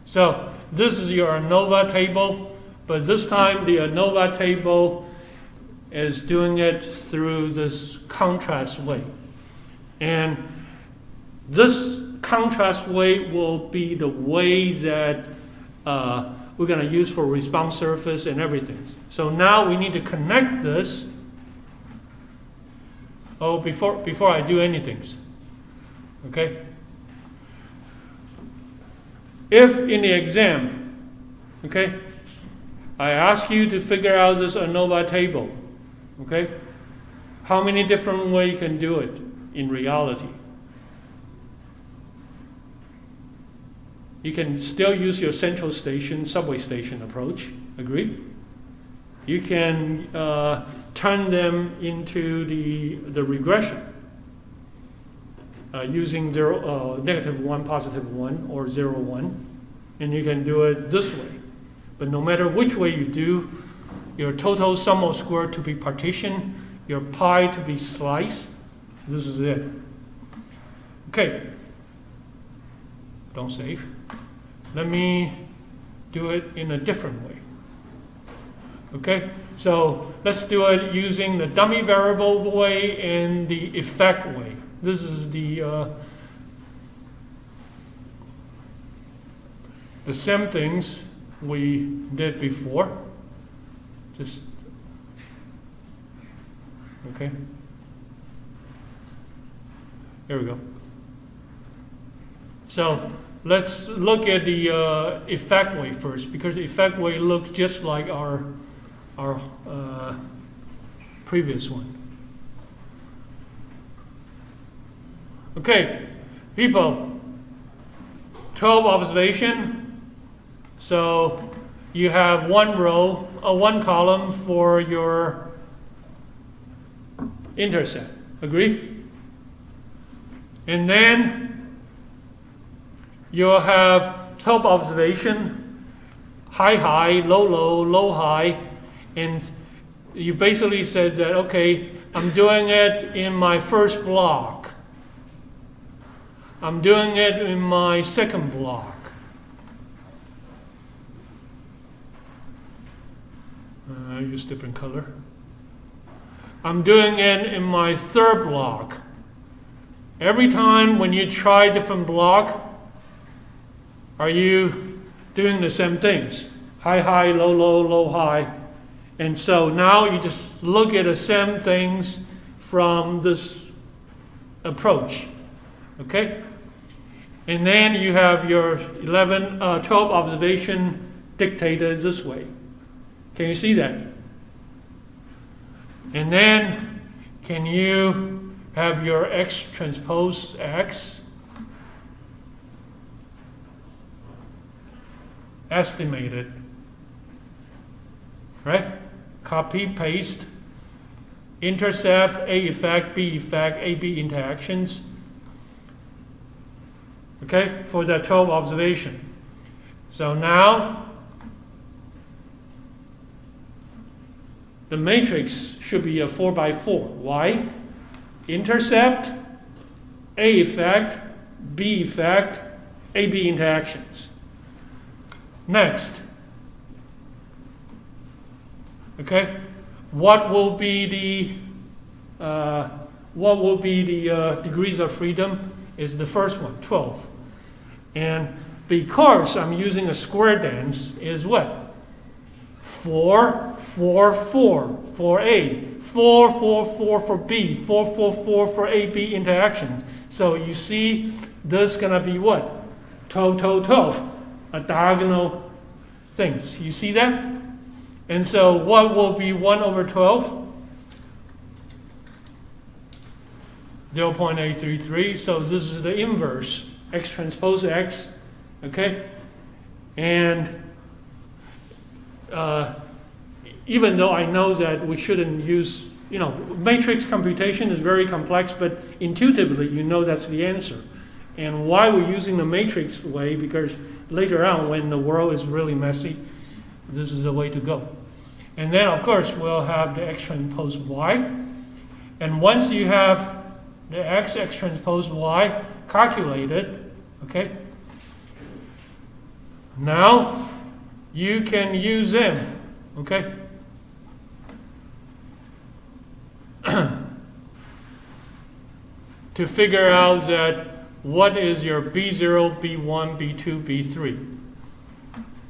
So this is your ANOVA table, but this time the ANOVA table is doing it through this contrast way. And this contrast way will be the way that we're going to use for response surface and everything. So now we need to connect this. Oh, before I do anything, okay? If in the exam, okay, I ask you to figure out this ANOVA table, okay? How many different ways you can do it in reality? You can still use your central station, subway station approach, agree? You can turn them into the regression using -1, +1, or 0, 1. And you can do it this way. But no matter which way you do, your total sum of square to be partitioned, your pi to be sliced, this is it. Okay. Don't save. Let me do it in a different way. Okay, so let's do it using the dummy variable way and the effect way. This is the same things we did before. Just okay. Here we go. So let's look at the effect way first, because the effect way looks just like our previous one. Okay, people, 12 observation. So you have one row, one column for your intercept. Agree? And then you'll have 12 observation, high, high, low, low, low, high. And you basically said that, okay, I'm doing it in my first block. I'm doing it in my second block. I use different color. I'm doing it in my third block. Every time when you try different block, are you doing the same things? High, high, low, low, low, high. And so now you just look at the same things from this approach. Okay? And then you have your 12 observation dictated this way. Can you see that? And then can you have your x transpose x estimated? Right? Copy, paste, intercept, A effect, B effect, AB interactions. Okay, for that 12 observation. So now the matrix should be a 4 by 4. Why? Intercept, A effect, B effect, AB interactions. Next. Okay, what will be the degrees of freedom? Is the first one, 12. And because I'm using a square dance, is what? 4, 4, 4 for A, 4, 4, 4 for B, 4, 4, 4 for AB interaction. So you see, this is gonna be what? 12, 12, 12, a diagonal things. You see that? And so what will be 1 over 12? 0.833. So this is the inverse, x transpose x. Okay? And even though I know that we shouldn't use, matrix computation is very complex, but intuitively you know that's the answer. And why we're using the matrix way, because later on when the world is really messy, this is the way to go. And then, of course, we'll have the x transpose y. And once you have the x transpose y calculated, okay, now you can use them, okay? To figure out that what is your B0, B1, B2, B3.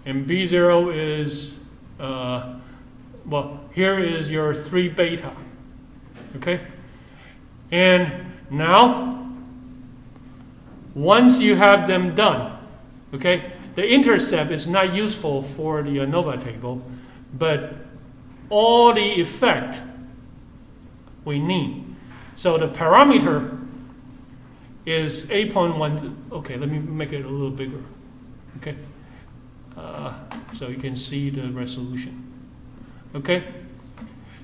And B0 is, here is your 3 beta, okay? And now, once you have them done, okay, the intercept is not useful for the ANOVA table, but all the effect we need. So the parameter is 8.1. Okay, let me make it a little bigger. Okay, so you can see the resolution. Okay,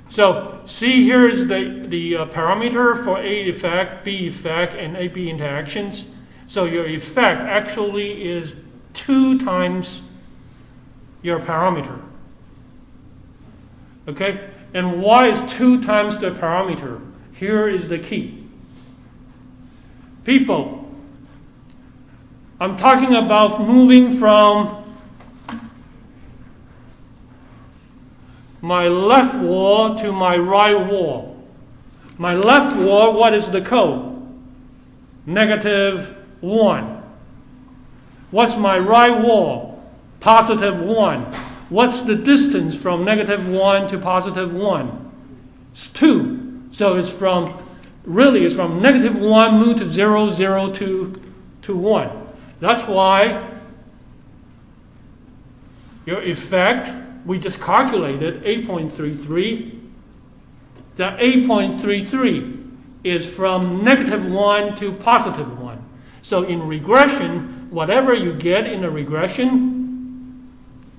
so see here is the parameter for A effect, B effect, and AB interactions. So your effect actually is 2 times your parameter. Okay, and why is 2 times the parameter? Here is the key. People, I'm talking about moving from my left wall to my right wall. My left wall, what is the code? -1. What's my right wall? +1. What's the distance from -1 to +1? It's 2. So it's from -1 move to 0, 0 to 1. That's why your effect, we just calculated 8.33. The 8.33 is from -1 to +1. So in regression, whatever you get in a regression,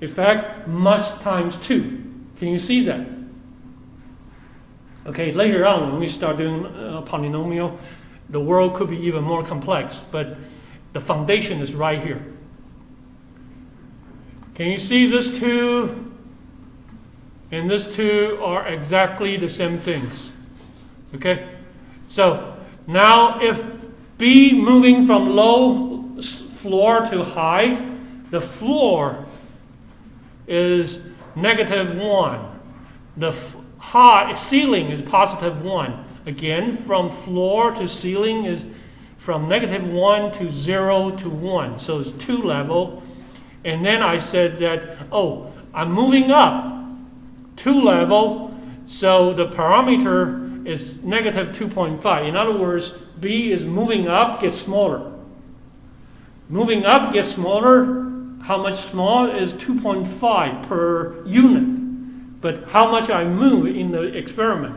effect must times 2. Can you see that? Okay, later on when we start doing polynomial, the world could be even more complex, but the foundation is right here. Can you see this 2 and this 2 are exactly the same things? Okay, so now if B moving from low floor to high, the floor is -1. The high ceiling is +1. Again, from floor to ceiling is from -1 to 0 to 1. So it's 2 level. And then I said that, I'm moving up 2 level, so the parameter is negative 2.5. In other words, B is moving up, gets smaller. Moving up gets smaller. How much small is 2.5 per unit? But how much I move in the experiment?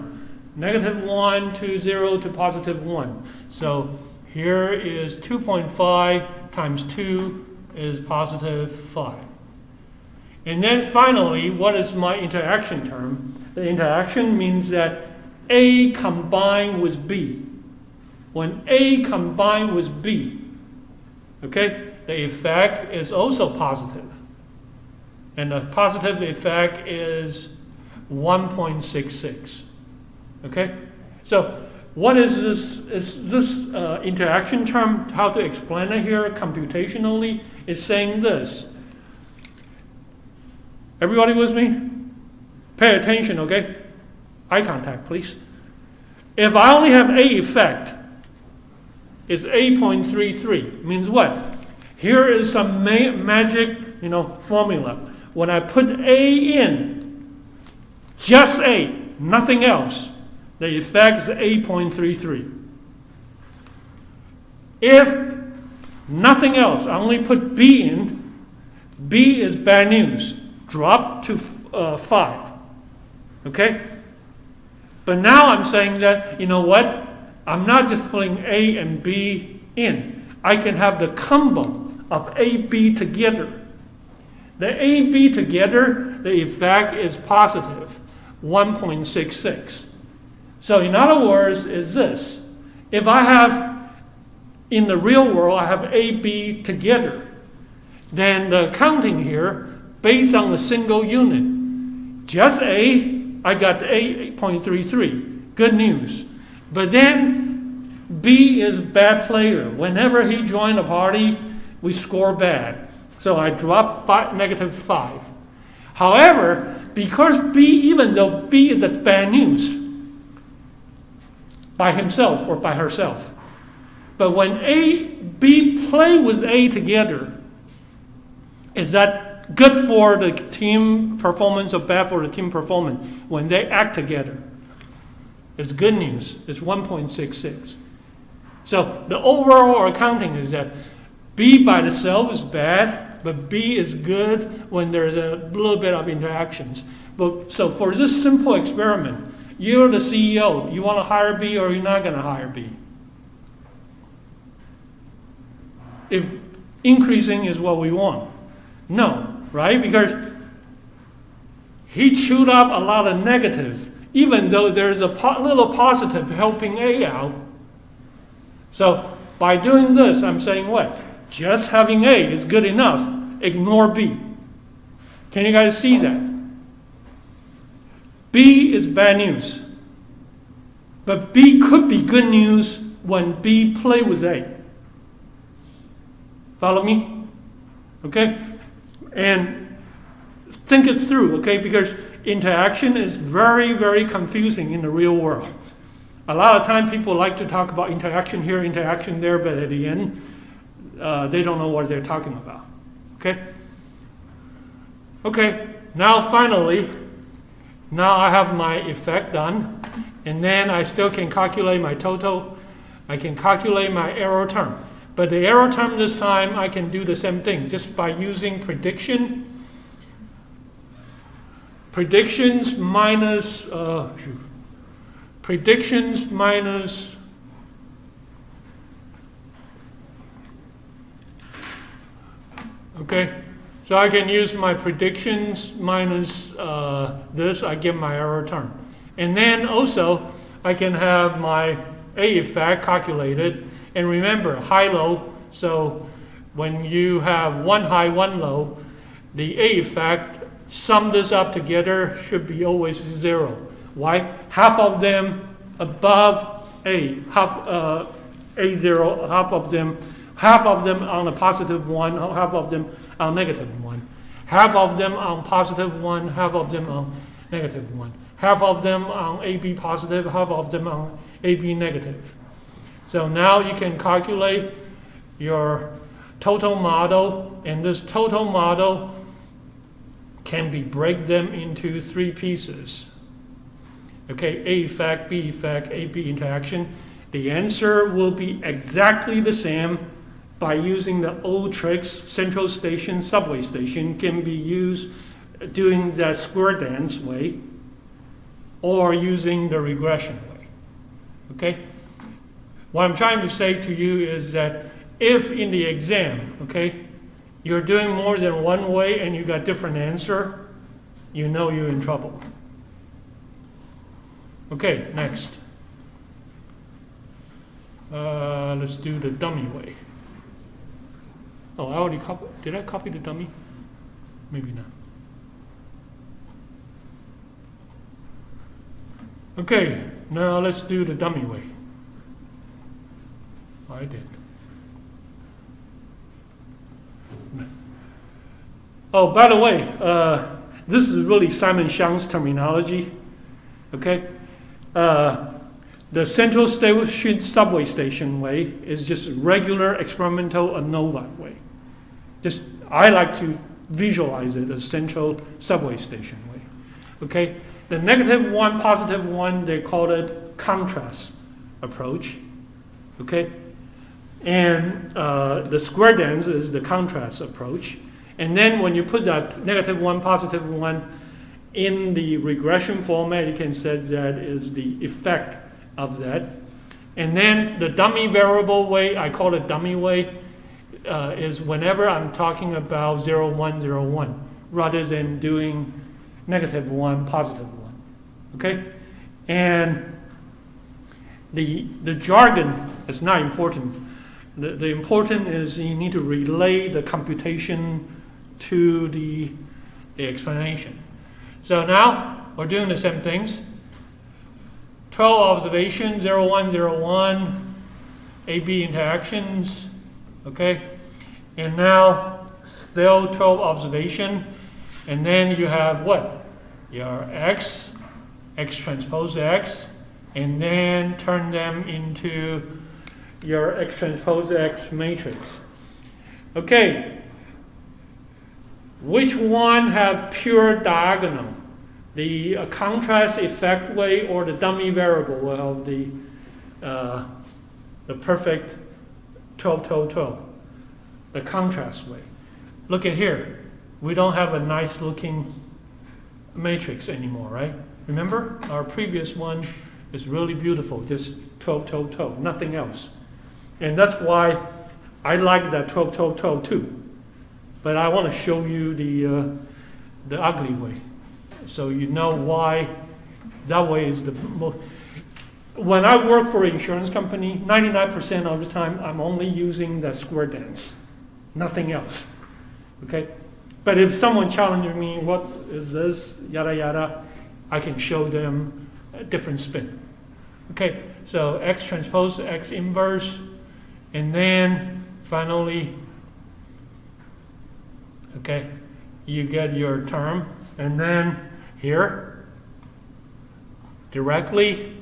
-1 to 0 to +1. So here is 2.5 times 2 is +5. And then finally, what is my interaction term? The interaction means that A combined with B. When A combined with B, okay, the effect is also positive. And the positive effect is 1.66. Okay? So what is this? Is this interaction term, how to explain it here computationally, is saying this. Everybody with me? Pay attention, okay? Eye contact, please. If I only have A effect, it's 8.33. Means what? Here is some magic, formula. When I put A in, just A, nothing else, the effect is 8.33. If nothing else, I only put B in, B is bad news. Drop to 5. Okay? But now I'm saying that, you know what? I'm not just putting A and B in. I can have the combo of A, B together. The A, B together, the effect is positive, 1.66. So in other words, is this. If I have, in the real world, I have A, B together, then the counting here, based on a single unit, just A, I got 8.33. Good news. But then B is a bad player. Whenever he joined a party, we score bad. So I drop -5. However, because B, even though B is a bad news by himself or by herself, but when B play with A together, is that good for the team performance or bad for the team performance? When they act together, it's good news. It's 1.66. So the overall accounting is that B by itself is bad, but B is good when there's a little bit of interactions. So for this simple experiment, you're the CEO. You want to hire B or you're not going to hire B? If increasing is what we want. No, right? Because he chewed up a lot of negative, even though there's a little positive helping A out. So by doing this, I'm saying what? Just having A is good enough. Ignore B. Can you guys see that? B is bad news. But B could be good news when B play with A. Follow me? Okay? And think it through, okay? Because interaction is very, very confusing in the real world. A lot of time people like to talk about interaction here, interaction there, but at the end, they don't know what they're talking about. Okay? Okay, now finally, now I have my effect done, and then I still can calculate my total. I can calculate my error term. But the error term this time, I can do the same thing, just by using prediction. Predictions minus, okay, so I can use my predictions minus this, I get my error term. And then also, I can have my A effect calculated. And remember, high-low, so when you have one high, one low, the A effect, sum this up together, should be always 0. Why? Half of them above A, half A0, half of them on a positive 1, half of them on negative 1. Half of them on positive 1, half of them on negative 1. Half of them on AB positive, half of them on AB negative. So now you can calculate your total model, and this total model can be break them into 3 pieces. Okay, A effect, B effect, AB interaction. The answer will be exactly the same by using the old tricks. Central station, subway station can be used doing that square dance way or using the regression way. Okay? What I'm trying to say to you is that if in the exam, okay, you're doing more than one way and you got different answer, you know you're in trouble. Okay, next. Let's do the dummy way. Oh, I already copied. Did I copy the dummy? Maybe not. Okay, now let's do the dummy way. I did. Oh, by the way, this is really Simon Xiang's terminology. Okay, the central station subway station way is just regular experimental ANOVA way. Just I like to visualize it as central subway station way. Okay, the -1, +1, they call it contrast approach. Okay, and the square dance is the contrast approach. And then when you put that -1, +1 in the regression format, you can say that is the effect of that. And then the dummy variable way, I call it dummy way, is whenever I'm talking about 0, 1, 0, 1, rather than doing -1, +1. Okay? And the jargon is not important. The important is you need to relay the computation to the explanation. So now we're doing the same things. 12 observations, 0, 1, 0, 1, AB interactions, okay? And now still 12 observation, and then you have what? Your X transpose X, and then turn them into your X transpose X matrix. Okay, which one have pure diagonal? The contrast effect way or the dummy variable will have the perfect 12, 12, 12. The contrast way. Look at here. We don't have a nice looking matrix anymore, right? Remember? Our previous one is really beautiful. Just 12, 12, 12. Nothing else. And that's why I like that 12, 12, 12 too. But I want to show you the ugly way, so you know why that way is the most. When I work for an insurance company, 99% of the time I'm only using the square dance, nothing else. Okay, but if someone challenges me, what is this, yada yada, I can show them a different spin. Okay, so X transpose X inverse, and then finally. Okay, you get your term, and then here, directly,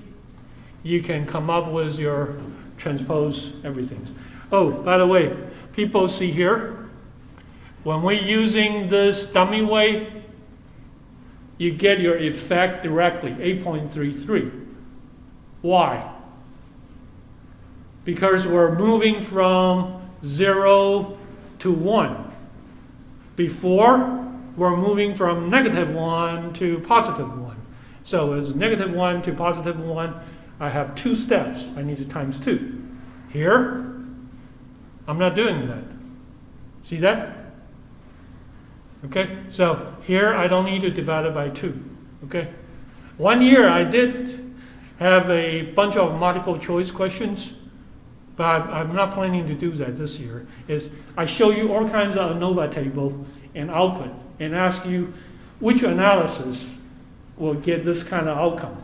you can come up with your transpose everything. Oh, by the way, people see here, when we're using this dummy way, you get your effect directly, 8.33. Why? Because we're moving from 0 to 1. Before, we're moving from -1 to +1. So as -1 to +1, I have 2 steps. I need to times 2. Here, I'm not doing that. See that? Okay, so here I don't need to divide it by 2. Okay, 1 year I did have a bunch of multiple choice questions, but I'm not planning to do that this year. Is I show you all kinds of ANOVA table and output and ask you which analysis will get this kind of outcome.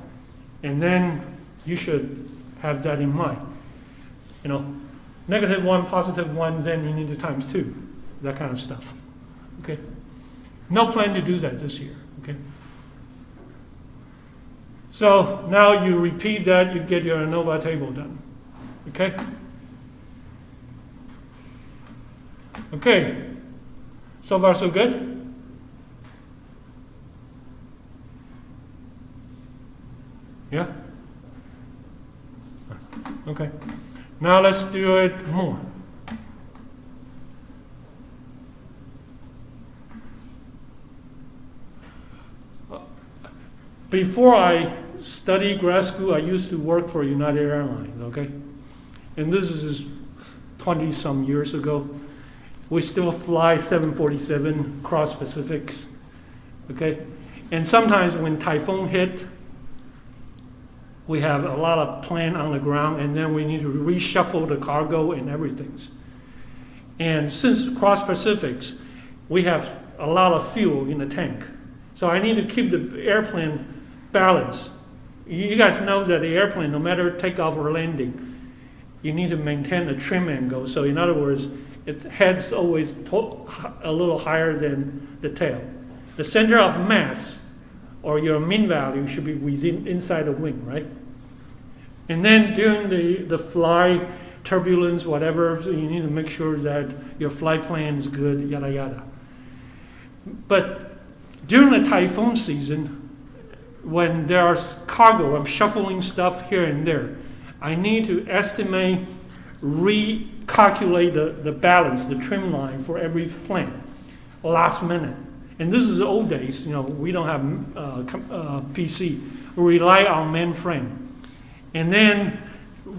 And then you should have that in mind. You know, -1, +1, then you need to times 2. That kind of stuff. Okay? No plan to do that this year. Okay? So now you repeat that, you get your ANOVA table done. Okay? Okay. So far, so good? Now let's do it more. Before I studied grad school, I used to work for United Airlines, okay? And this is 20-some years ago. We still fly 747 cross Pacifics, okay? And sometimes when typhoon hit, we have a lot of plane on the ground, and then we need to reshuffle the cargo and everything. And since cross Pacifics, we have a lot of fuel in the tank. So I need to keep the airplane balanced. You guys know that the airplane, no matter takeoff or landing, you need to maintain a trim angle. So in other words, its head's always a little higher than the tail. The center of mass, or your mean value, should be inside the wing, right? And then during the fly, turbulence, whatever, so you need to make sure that your flight plan is good, yada yada. But during the typhoon season, when there's cargo, I'm shuffling stuff here and there, I need to estimate, recalculate the balance, the trim line for every plane, last minute. And this is the old days, we don't have PC. We rely on mainframe. And then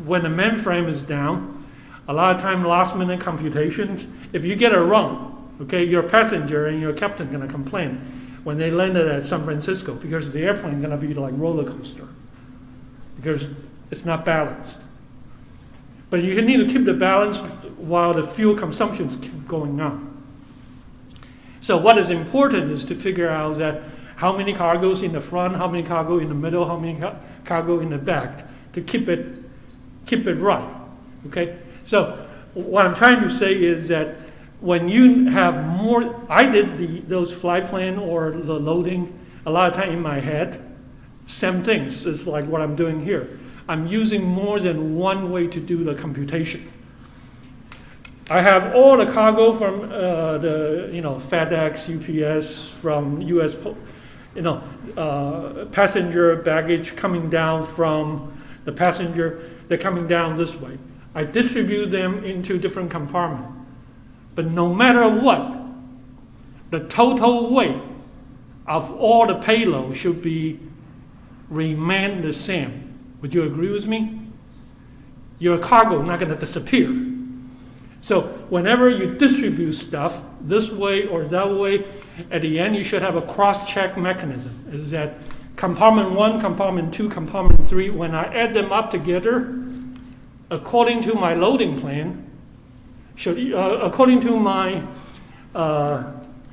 when the mainframe is down, a lot of time last minute computations, if you get it wrong, okay, your passenger and your captain going to complain when they landed at San Francisco, because the airplane is going to be like roller coaster because it's not balanced. But you need to keep the balance while the fuel consumption is going on. So what is important is to figure out that how many cargoes in the front, how many cargo in the middle, how many cargo in the back, to keep it right. Okay. So what I'm trying to say is that when you have more, I did those flight plan or the loading a lot of time in my head. Same things. It's like what I'm doing here. I'm using more than one way to do the computation. I have all the cargo from FedEx, UPS, from U.S. Passenger baggage coming down from the passenger. They're coming down this way. I distribute them into different compartments. But no matter what, the total weight of all the payload should remain the same. Would you agree with me? Your cargo is not going to disappear. So whenever you distribute stuff this way or that way, at the end you should have a cross-check mechanism. Is that compartment 1, compartment 2, compartment 3, when I add them up together, according to my loading plan, according to my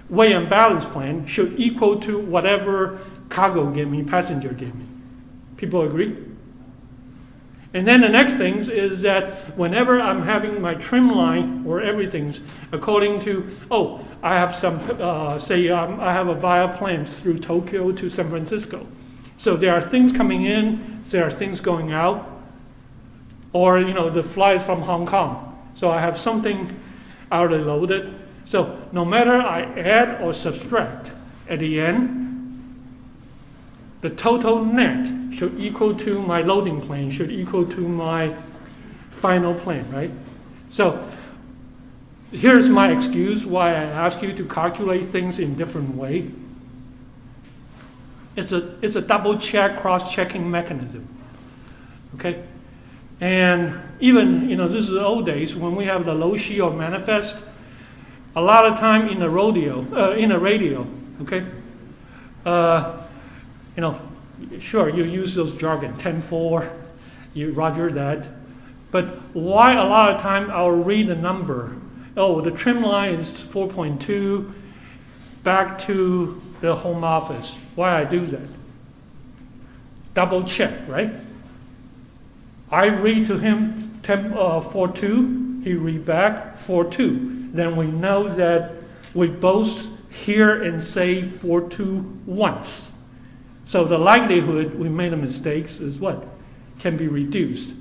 weight and balance plan, should equal to whatever cargo gave me, passenger gave me. People agree? And then the next thing is that whenever I'm having my trim line or everything's according to, I have some, I have a via plane through Tokyo to San Francisco. So there are things coming in, there are things going out, or the flights from Hong Kong. So I have something already loaded. So no matter I add or subtract, at the end, the total net should equal to my loading plane, should equal to my final plane, right? So here's my excuse why I ask you to calculate things in different way. It's a double check, cross-checking mechanism, okay? And even, this is the old days when we have the low sheet or manifest, a lot of time in the radio, okay? Sure, you use those jargon, 10-4, you roger that. But why a lot of time I'll read the number, the trim line is 4.2, back to the home office. Why I do that? Double check, right? I read to him 4.2, he read back 4.2. Then we know that we both hear and say 4.2 once. So the likelihood we made a mistake is what? Can be reduced.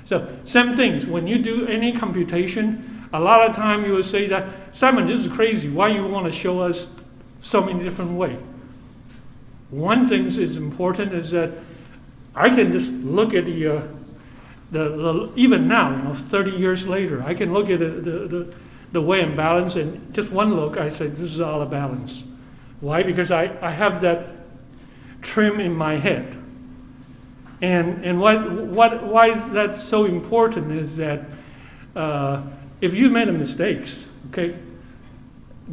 So same things, when you do any computation, a lot of time you will say that, Simon, this is crazy. Why you want to show us so many different ways? One thing is important is that I can just look at Even now, 30 years later, I can look at the weight and balance, and just one look, I say this is out of balance. Why? Because I have that trim in my head. And why is that so important is that if you made a mistakes, okay,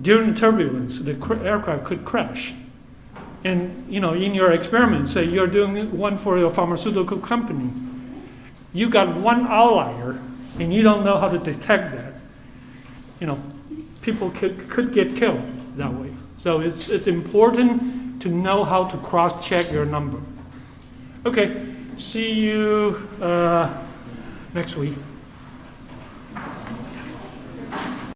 during the turbulence, the aircraft could crash. And in your experiment, say you're doing one for a pharmaceutical company, you got one outlier, and you don't know how to detect that. People could get killed that way. So it's important to know how to cross-check your number. Okay, see you next week.